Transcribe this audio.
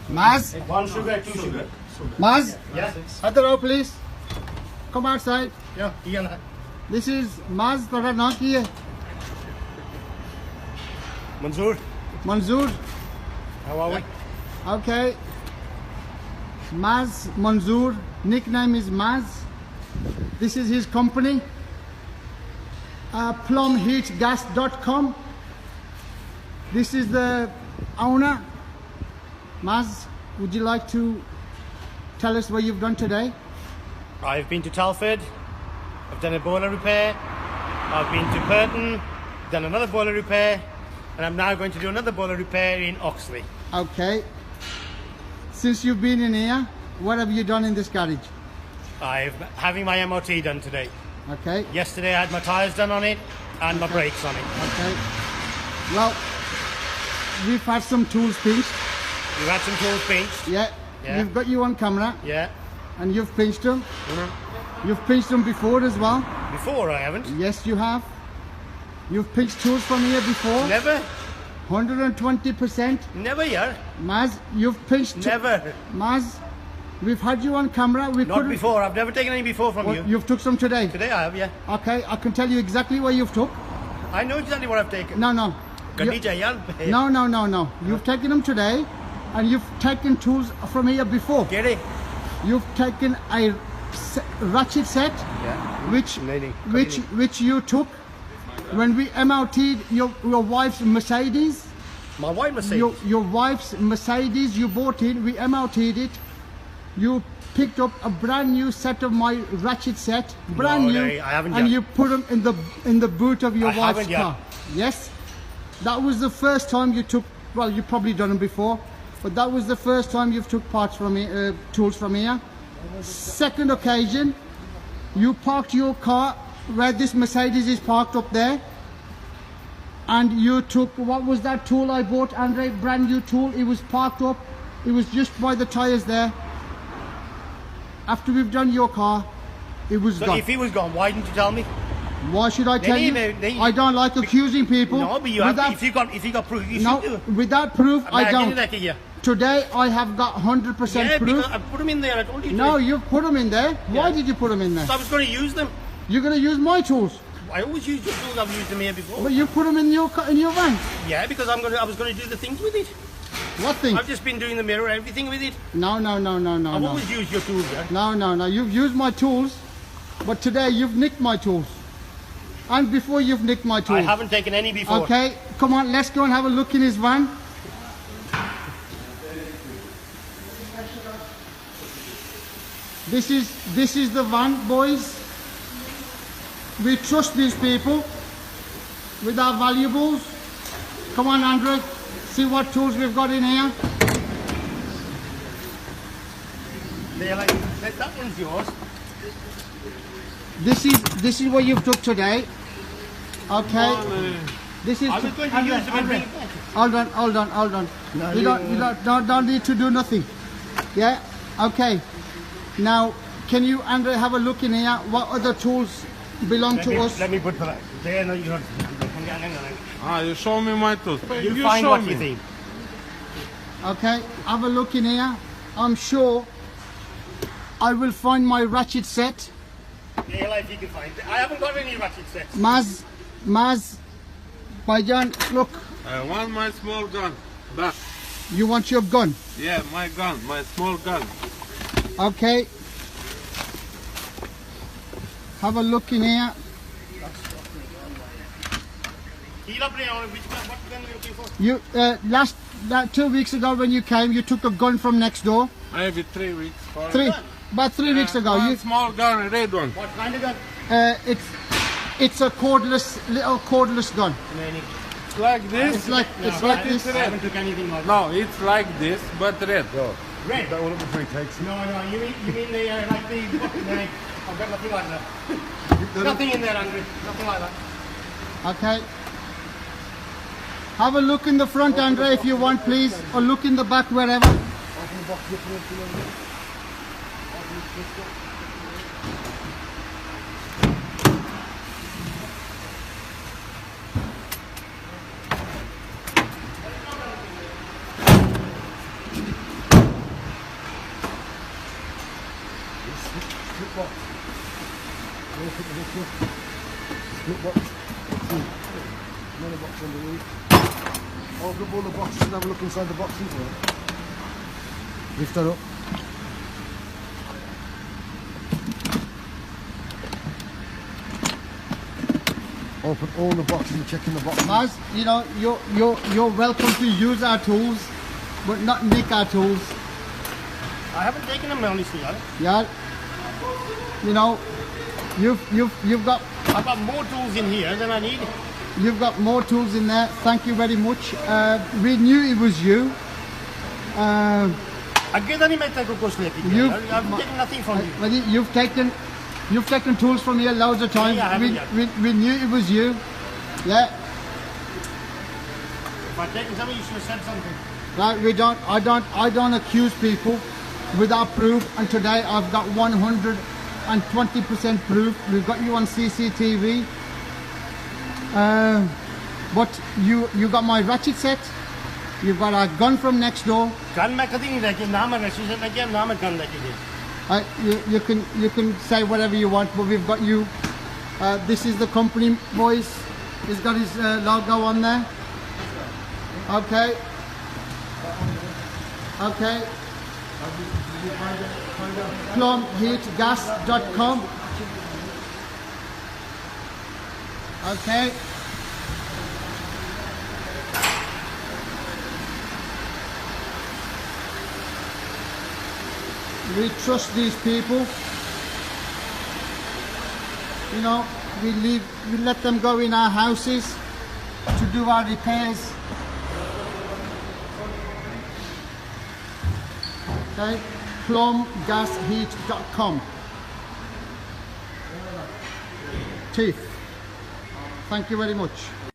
MAZ? One sugar, two sugar. MAZ? Yeah. Adhar please. Come outside. Yeah. Yeah. This is MAZ. Tada naam ki hai? Manzoor. Manzoor. How are we? Okay. MAZ Manzoor. Nickname is MAZ. This is his company. Plumheatgas.com. This is the owner. MAZ, would you like to tell us what you've done today? I've been to Telford. I've done a boiler repair. I've been to Burton, done another boiler repair, and I'm now going to do another boiler repair in Oxley. Okay. Since you've been in here, what have you done in this garage? I'm having my MOT done today. Okay. Yesterday I had my tyres done on it and my brakes on it. Okay. Well, we've had some tools pinched. You've had some tools pinched. Yeah. Yeah. We've got you on camera. Yeah. And you've pinched them. You've pinched them before as well. Before I haven't. Yes, you have. You've pinched tools from here before. Never. 120%. Never here. MAZ, you've pinched. Never. MAZ, we've had you on camera. We Not before. I've never taken any before from you. You've took some today. Today I have, yeah. Okay, I can tell you exactly what you've took. I know exactly what I've taken. No, no. Deejay, yeah. No. You've taken them today, and you've taken tools from here before. Get it? You've taken a ratchet set, Yeah. which you took when we MOT'd your wife's Mercedes. My white Mercedes. Your wife's Mercedes you bought in, we MOT'd it. You picked up a brand new set of my ratchet set, brand new, I haven't and yet. you put them in the boot of your I wife's haven't yet. car. Yes, that was the first time you took. Well, you've probably done them before, but that was the first time you've took parts from here, tools from here. Second occasion, you parked your car where this Mercedes is parked up there, and you took, what was that tool I bought, Andre? Brand new tool. It was parked up. It was just by the tires there. After we've done your car, it was So gone. if he was gone, why didn't you tell me? Why should I tell you? I don't like accusing people. No, but you have. Without- If you got proof, you no, should do it. without proof, I don't. Like a year. Today I have got 100% Yeah, proof. because I put them in there. I told you. to. No, you put them in there. Why Yeah. did you put them in there? So I was going to use them. You're going to use my tools, I always use your tools. I've used them here before. but you put them in your van. Yeah, because I was going to do the things with it. What thing? I've just been doing the mirror, everything with it. No. I've always used your tools. Yeah. No. You've used my tools, but today you've nicked my tools. And before you've nicked my I tools. haven't taken any before. Okay, come on, let's go and have a look in his van. This is the van, boys. We trust these people with our valuables. Come on, Andrew, see what tools we've got in here. They're like, that one's yours. This is what you've took today. Okay. This is. I was going to use them and bring it back. Hold on. You don't need to do nothing. Yeah. Okay. Now, can you, Andre, have a look in here? What other tools belong to us? Let me put that. There, no, you don't. You show me my tools. You find show what me. you think. Okay. Have a look in here. I'm sure I will find my ratchet set. Yeah, like you can find. I haven't got any ratchet sets. MAZ, Baijan, look. I want my small gun back. You want your gun? Yeah, my gun, my small gun. Okay. Have a look in here. Which gun? What gun are you looking for? You last 2 weeks ago when you came, you took a gun from next door. Maybe 3 weeks. About 3 weeks ago. One You, small gun, a red one. What kind of gun? it's a little cordless gun. It's like this. It's like I this. haven't took anything like that. No, it's like this, but red. Red? That one of the three takes. No, you mean the, like the, I've got nothing like that. Nothing in there, Andrew. Nothing like that. Okay. Have a look in the front, Andre, if you want, please, or look in the back, wherever. split box. Open the hook up. Split box. Another box underneath. Open up all the boxes and have a look inside the boxes. Lift that up. Open all the boxes and check in the boxes. Maz, you know, you're welcome to use our tools, but not nick our tools. I haven't taken them honestly, Yeah. You know, you've got. I've got more tools in here than I need. You've got more tools in there. Thank you very much. We knew it was you. I've taken nothing from you. Well, you've taken tools from here loads of times. Yeah, we knew it was you. Yeah. If I'd taken something, you should have said something. Right, I don't accuse people without proof, and today I've got 120% proof. We've got you on CCTV. But you got my ratchet set. You've got a gun from next door. You can say whatever you want, but we've got you. This is the company, boys. He's got his logo on there. Okay. Okay. Plumheatgas.com. Okay. We trust these people. You know, we let them go in our houses to do our repairs. Okay, plumgasheat.com. Thieve. Thank you very much.